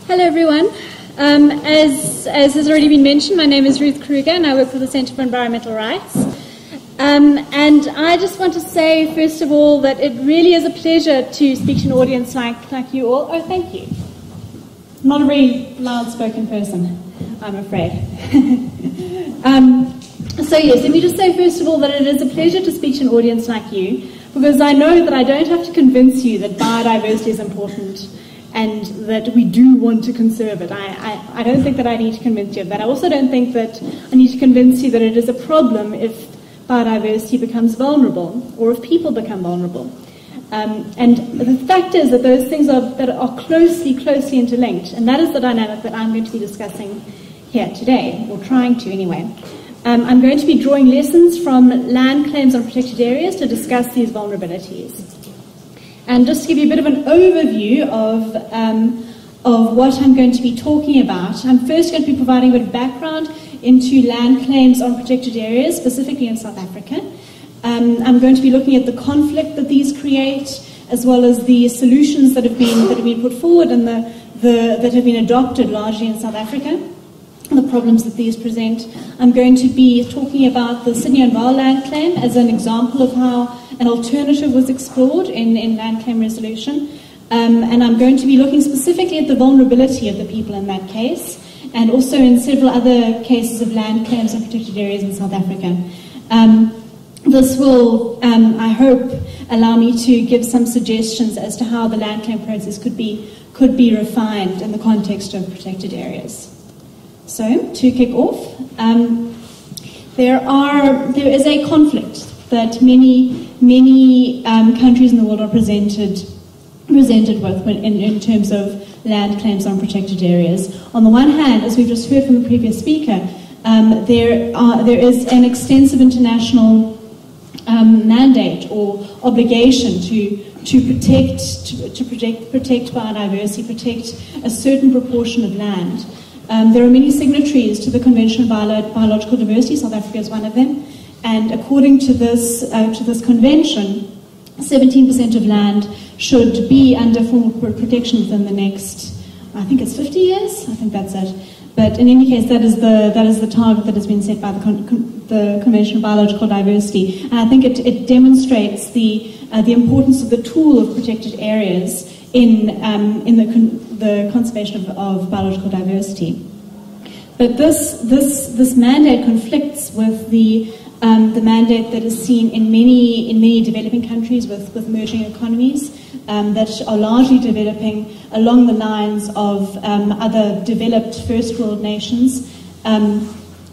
Hello everyone. As has already been mentioned, my name is Ruth Kruger and I work for the Centre for Environmental Rights. And I just want to say, first of all, that it really is a pleasure to speak to an audience like you all. Oh, thank you. I'm not a very loud-spoken person, I'm afraid. So yes, let me just say, first of all, that it is a pleasure to speak to an audience like you, because I know that I don't have to convince you that biodiversity is important and that we do want to conserve it. I don't think that I need to convince you of that. I also don't think that I need to convince you that it is a problem if biodiversity becomes vulnerable or if people become vulnerable. And the fact is that those things are closely interlinked, and that is the dynamic that I'm going to be discussing here today, or trying to anyway. I'm going to be drawing lessons from land claims on protected areas to discuss these vulnerabilities. And just to give you a bit of an overview of what I'm going to be talking about, I'm first going to be providing a bit of background into land claims on protected areas, specifically in South Africa. I'm going to be looking at the conflict that these create, as well as the solutions that have been put forward and that have been adopted largely in South Africa, and the problems that these present. I'm going to be talking about the Sydney and Wildlands claim as an example of how an alternative was explored in land claim resolution. And I'm going to be looking specifically at the vulnerability of the people in that case, and also in several other cases of land claims on protected areas in South Africa. This will, I hope, allow me to give some suggestions as to how the land claim process could be refined in the context of protected areas. So, to kick off, there is a conflict that many countries in the world are presented with in terms of land claims on protected areas. On the one hand, as we've just heard from the previous speaker, there is an extensive international mandate or obligation to protect biodiversity, protect a certain proportion of land. There are many signatories to the Convention on Biological Diversity. South Africa is one of them. And according to this convention, 17% of land should be under formal protection within the next, I think it's 50 years. I think that's it. But in any case, that is the target that has been set by the Convention on Biological Diversity. And I think it demonstrates the importance of the tool of protected areas in the conservation of biological diversity. But this mandate conflicts with the mandate that is seen in many developing countries with emerging economies that are largely developing along the lines of other developed first world nations. And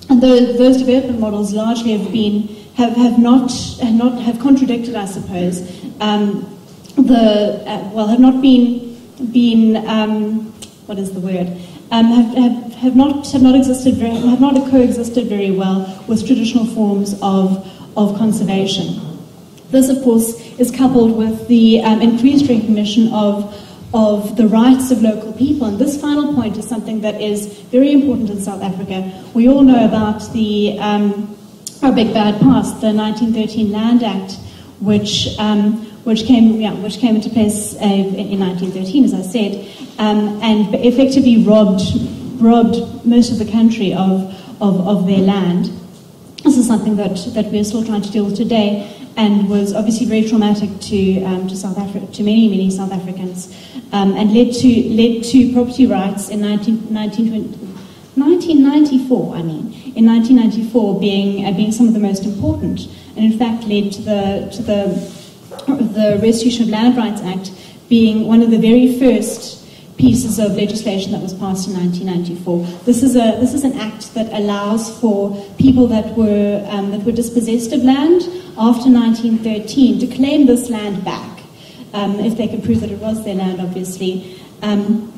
those development models largely have contradicted, I suppose, have not been what is the word? Have not coexisted very well with traditional forms of conservation. This, of course, is coupled with the increased recognition of the rights of local people. And this final point is something that is very important in South Africa. We all know about our big bad past, the 1913 Land Act, which came into place in 1913, as I said, and effectively robbed most of the country of their land. This is something that we're still trying to deal with today, and was obviously very traumatic to South Africa, to many South Africans, and led to property rights in 1994. In 1994 being some of the most important, and in fact led to the Restitution of Land Rights Act being one of the very first pieces of legislation that was passed in 1994. This is an act that allows for people that were dispossessed of land after 1913 to claim this land back, if they could prove that it was their land, obviously. And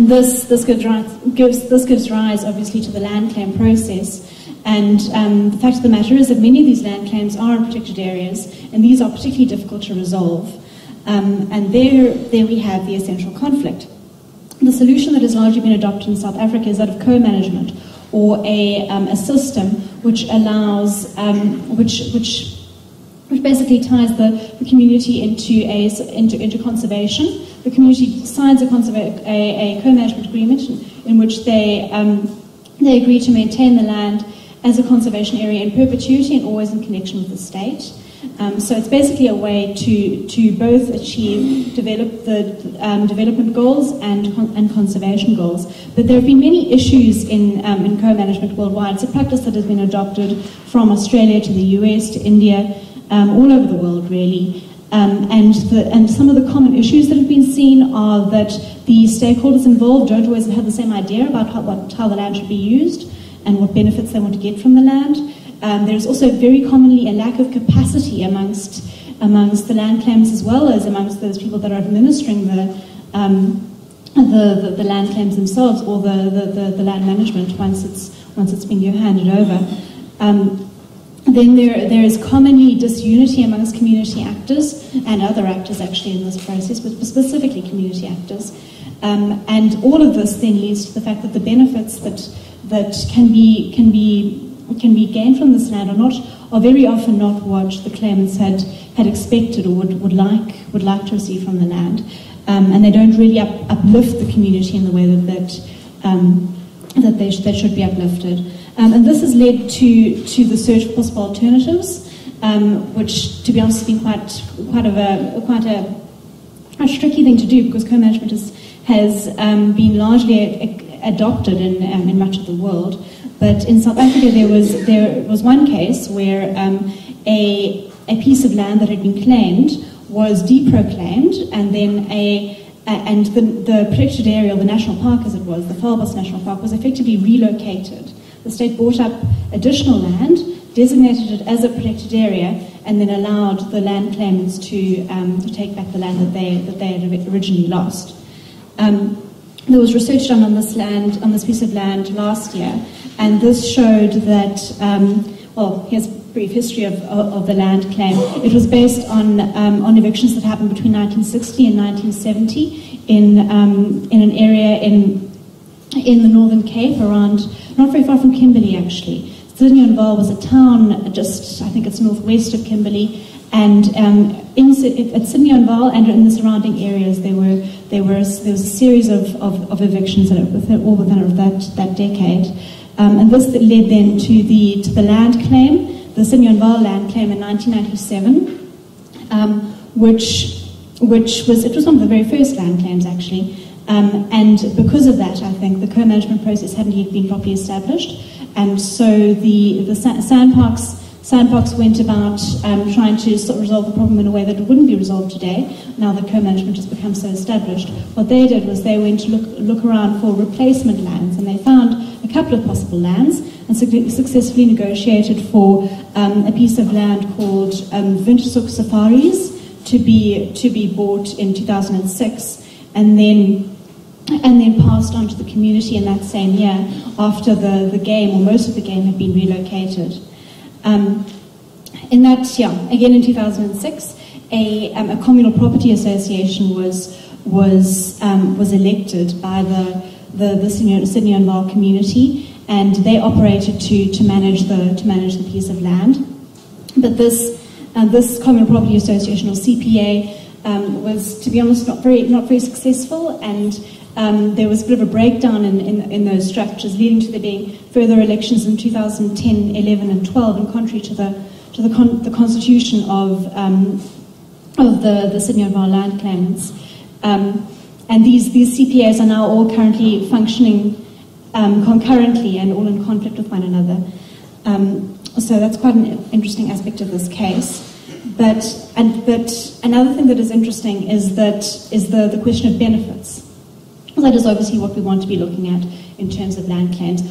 this gives rise, obviously, to the land claim process. And the fact of the matter is that many of these land claims are in protected areas, and these are particularly difficult to resolve. And there we have the essential conflict. The solution that has largely been adopted in South Africa is that of co-management, or a system which allows, which which basically ties the community into conservation. The community signs a co-management agreement in which they agree to maintain the land as a conservation area in perpetuity and always in connection with the state. So it's basically a way to both achieve development goals and conservation goals. But there have been many issues in co-management worldwide. It's a practice that has been adopted from Australia to the US to India, all over the world really. And some of the common issues that have been seen are that the stakeholders involved don't always have the same idea about how the land should be used and what benefits they want to get from the land. There's also very commonly a lack of capacity amongst the land claims as well as amongst those people that are administering the land claims themselves or the land management once it's been handed over. Then there is commonly disunity amongst community actors and other actors actually in this process, but specifically community actors. And all of this then leads to the fact that the benefits that can be gained from this land are very often not what the claimants had expected or would like to receive from the land, and they don't really uplift the community in the way that they should be uplifted. And this has led to the search for possible alternatives, which, to be honest, has been quite a tricky thing to do because co-management has been largely adopted in much of the world. But in South Africa, there was one case where a piece of land that had been claimed was deproclaimed, and then the protected area, or the national park as it was, the Wildlands National Park, was effectively relocated. The state bought up additional land, designated it as a protected area, and then allowed the land claimants to take back the land that they had originally lost. There was research done on this piece of land last year, and this showed that, here's a brief history of the land claim. It was based on evictions that happened between 1960 and 1970 in an area in the Northern Cape, not very far from Kimberley actually. Ezemvelo was a town just, I think it's northwest of Kimberley, and at Ezemvelo and in the surrounding areas there was a series of evictions all within that decade. And this led then to the land claim, the Ezemvelo land claim in 1997, which was one of the very first land claims actually. And because of that, I think the co-management process hadn't yet been properly established, and so the Sandparks went about trying to sort of resolve the problem in a way that it wouldn't be resolved today, now that co-management has become so established. What they did was they went to look around for replacement lands, and they found a couple of possible lands and successfully negotiated for a piece of land called Wintershoek Safaris to be bought in 2006, and then passed on to the community in that same year after the game, or most of the game, had been relocated. Again in 2006, a communal property association was elected by the Sydney and Val community, and they operated to manage the piece of land. But this communal property association, or CPA, was, to be honest, not very successful, and there was a bit of a breakdown in those structures, leading to there being further elections in 2010, 11, and 12, and contrary to the constitution of the Sydney and Val land claimants. And these CPAs are now all currently functioning concurrently and all in conflict with one another. So that's quite an interesting aspect of this case. But another thing that is interesting is the question of benefits. That is obviously what we want to be looking at in terms of land claims.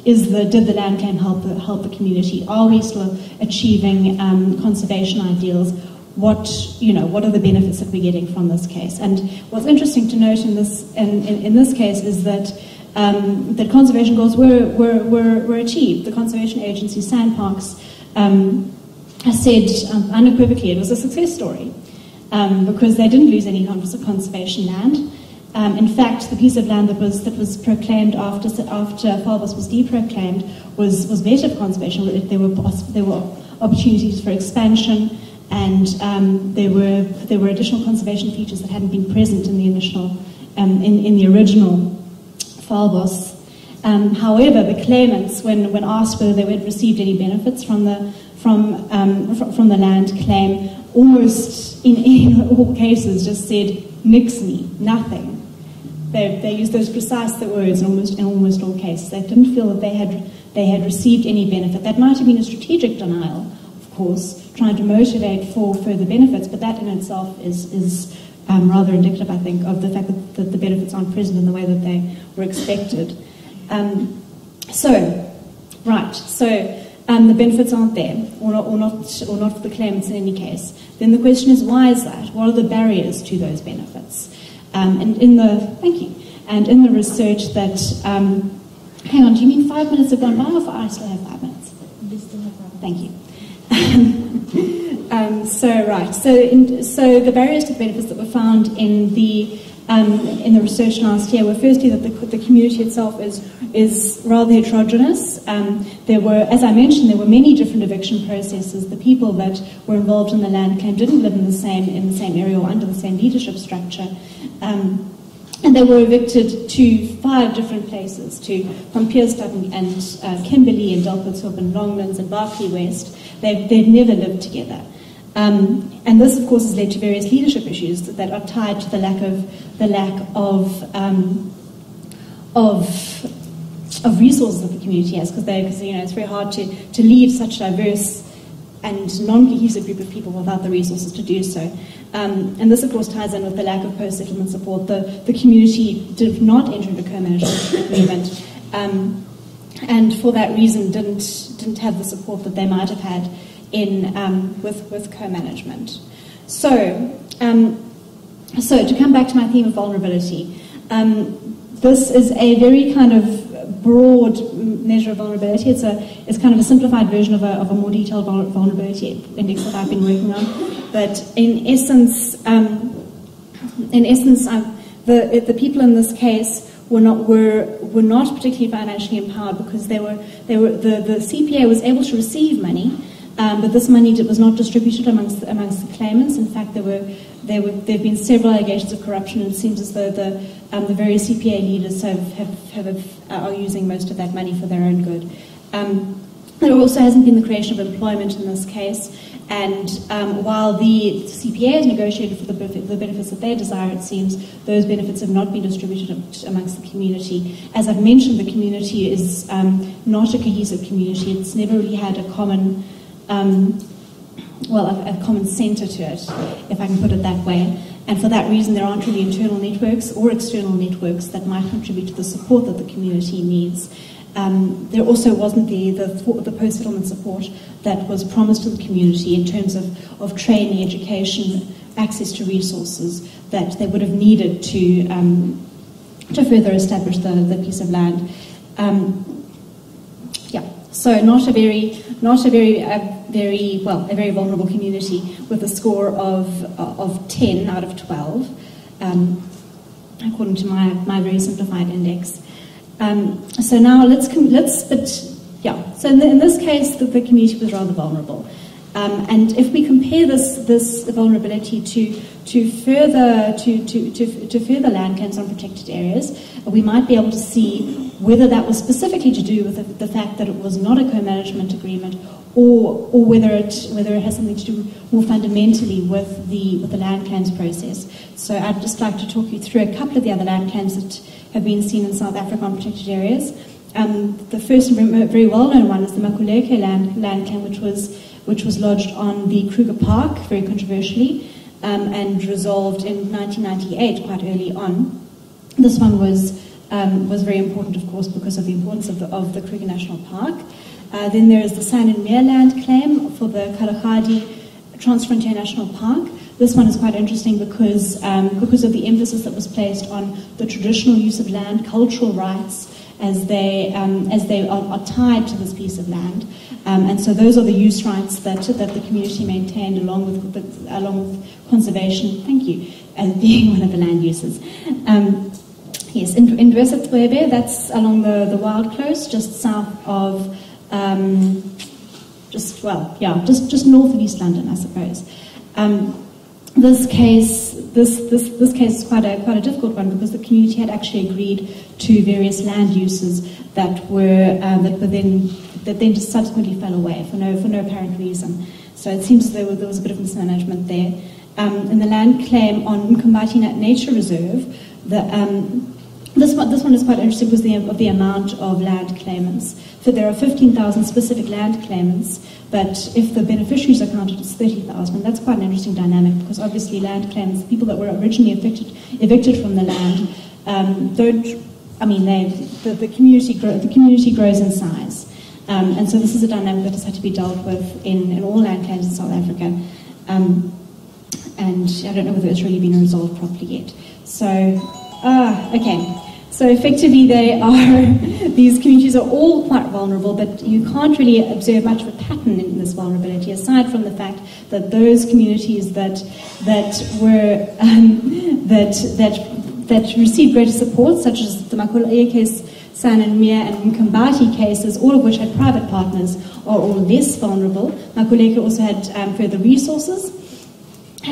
Did the land claim help the community? Are we still achieving conservation ideals? What are the benefits that we're getting from this case? And what's interesting to note in this case is that conservation goals were achieved. The conservation agency, Sandparks, has said unequivocally it was a success story because they didn't lose any conservation land. In fact, the piece of land that was proclaimed after Wildlands was deproclaimed was better for conservation. There were opportunities for expansion, and there were additional conservation features that hadn't been present in the initial, in the original FALBOS. However, the claimants, when asked whether they had received any benefits from the land claim, almost in all cases just said nixney, nothing. They used those precise words in almost all cases. They didn't feel that they had received any benefit. That might have been a strategic denial, of course, trying to motivate for further benefits, but that in itself is rather indicative, I think, of the fact that the benefits aren't present in the way that they were expected. The benefits aren't there, or not for the claimants in any case. Then the question is, why is that? What are the barriers to those benefits? And in the research that, hang on, do you mean 5 minutes have gone by, or I still have 5 minutes? We still have 5 minutes. Thank you. So the barriers to the benefits that were found in the research last year were firstly that the community itself is rather heterogeneous. There were, as I mentioned, there were many different eviction processes. The people that were involved in the land claim didn't live in the same area or under the same leadership structure. And they were evicted to 5 different places, from Pierstad and Kimberley and Delporthorpe and Longlands and Berkeley West. They've never lived together. And this, of course, has led to various leadership issues that are tied to the lack of resources that the community has, because it's very hard to lead such diverse and non-cohesive group of people without the resources to do so. And this, of course, ties in with the lack of post-settlement support. The community did not enter into co-management agreement, and for that reason didn't have the support that they might have had with co-management. So to come back to my theme of vulnerability, this is a very kind of broad measure of vulnerability. It's kind of a simplified version of a more detailed vulnerability index that I've been working on. But in essence, the people in this case were not particularly financially empowered, because the CPA was able to receive money, but this money was not distributed amongst the claimants. In fact, there have been several allegations of corruption, and it seems as though the various CPA leaders are using most of that money for their own good. There also hasn't been the creation of employment in this case, and while the CPA has negotiated for the benefits that they desire, it seems those benefits have not been distributed amongst the community. As I've mentioned, the community is not a cohesive community. It's never really had a common centre to it, if I can put it that way. And for that reason, there aren't really internal networks or external networks that might contribute to the support that the community needs. There also wasn't the post-settlement support that was promised to the community in terms of training, education, access to resources that they would have needed to further establish the piece of land. So not a very vulnerable community, with a score of 10 out of 12, according to my very simplified index. So now So in this case, the community was rather vulnerable. And if we compare this vulnerability to further land claims on protected areas, we might be able to see whether that was specifically to do with the fact that it was not a co-management agreement, or whether it has something to do more fundamentally with the land claims process. So I'd just like to talk you through a couple of the other land claims that have been seen in South Africa on protected areas. The first and very well-known one is the Makuleke land claim, which was lodged on the Kruger Park, very controversially, and resolved in 1998, quite early on. This one was very important, of course, because of the importance of the Kruger National Park. Then there is the Sand and Mere land claim for the Kalahari Transfrontier National Park. This one is quite interesting because of the emphasis that was placed on the traditional use of land, cultural rights, as they are tied to this piece of land, and so those are the use rights that the community maintained along with conservation. Thank you, as being one of the land uses. Yes, in Dwesatwebe, that's along the Wild Close, just south of just north of East London, I suppose. This case is quite a difficult one because the community had actually agreed to various land uses that then just subsequently fell away for no apparent reason. So it seems as though there was a bit of mismanagement there. In the land claim on Mkombati Nature Reserve, this one is quite interesting because of the amount of land claimants. So there are 15,000 specific land claimants, but if the beneficiaries are counted as 30,000, that's quite an interesting dynamic because obviously land claimants, people that were originally evicted from the land, the community grows in size. And so this is a dynamic that has had to be dealt with in all land claims in South Africa. And I don't know whether it's really been resolved properly yet. So, okay. So effectively these communities are all quite vulnerable, but you can't really observe much of a pattern in this vulnerability, aside from the fact that those communities that received greater support, such as the Makuleke, Sananmia and Mkombati cases, all of which had private partners, are all less vulnerable. Makuleke also had further resources.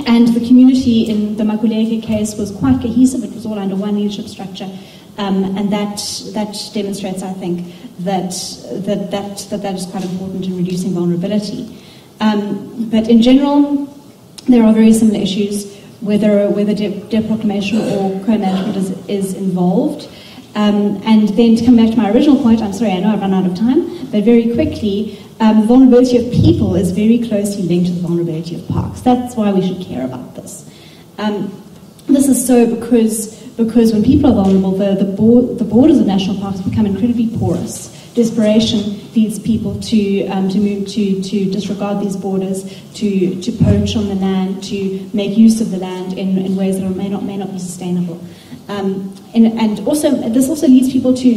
And the community in the Makuleke case was quite cohesive. It was all under one leadership structure. And that demonstrates, I think, that is quite important in reducing vulnerability. But in general, there are very similar issues, whether deproclamation or co-management is involved. And then to come back to my original point, I'm sorry, I know I've run out of time, but very quickly, the vulnerability of people is very closely linked to the vulnerability of parks. That's why we should care about this. This is so because when people are vulnerable, the borders of national parks become incredibly porous. Desperation leads people to disregard these borders, to poach on the land, to make use of the land in ways that may not be sustainable. And also, this also leads people to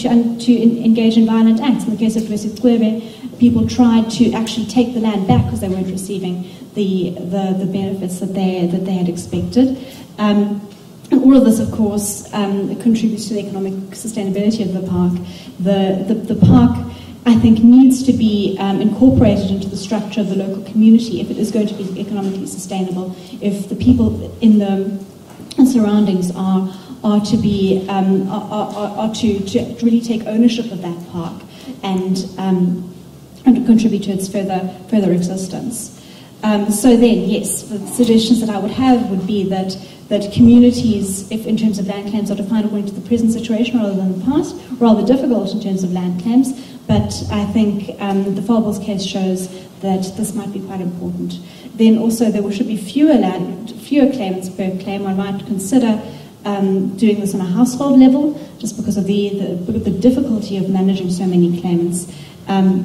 engage in violent acts. In the case of Ruth Kruger, people tried to actually take the land back because they weren't receiving the benefits that they had expected. And all of this, of course, contributes to the economic sustainability of the park. The park, I think, needs to be incorporated into the structure of the local community if it is going to be economically sustainable. If the people in the surroundings are to really take ownership of that park and to contribute to its further existence. So then, yes, the suggestions that I would have would be that communities, if in terms of land claims, are defined according to the present situation rather than the past, rather difficult in terms of land claims, but I think the Falbos case shows that this might be quite important. Then also there should be fewer claimants per claim. One might consider doing this on a household level, just because of the difficulty of managing so many claimants. I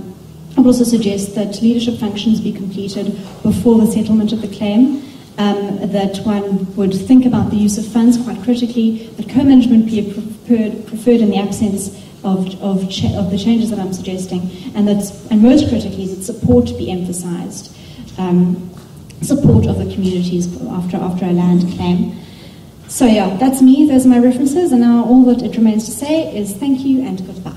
would also suggest that leadership functions be completed before the settlement of the claim, that one would think about the use of funds quite critically, that co-management be preferred in the absence of the changes that I'm suggesting, and most critically, that support be emphasised, support of the communities after a land claim. So yeah, that's me, those are my references, and now all that it remains to say is thank you and goodbye.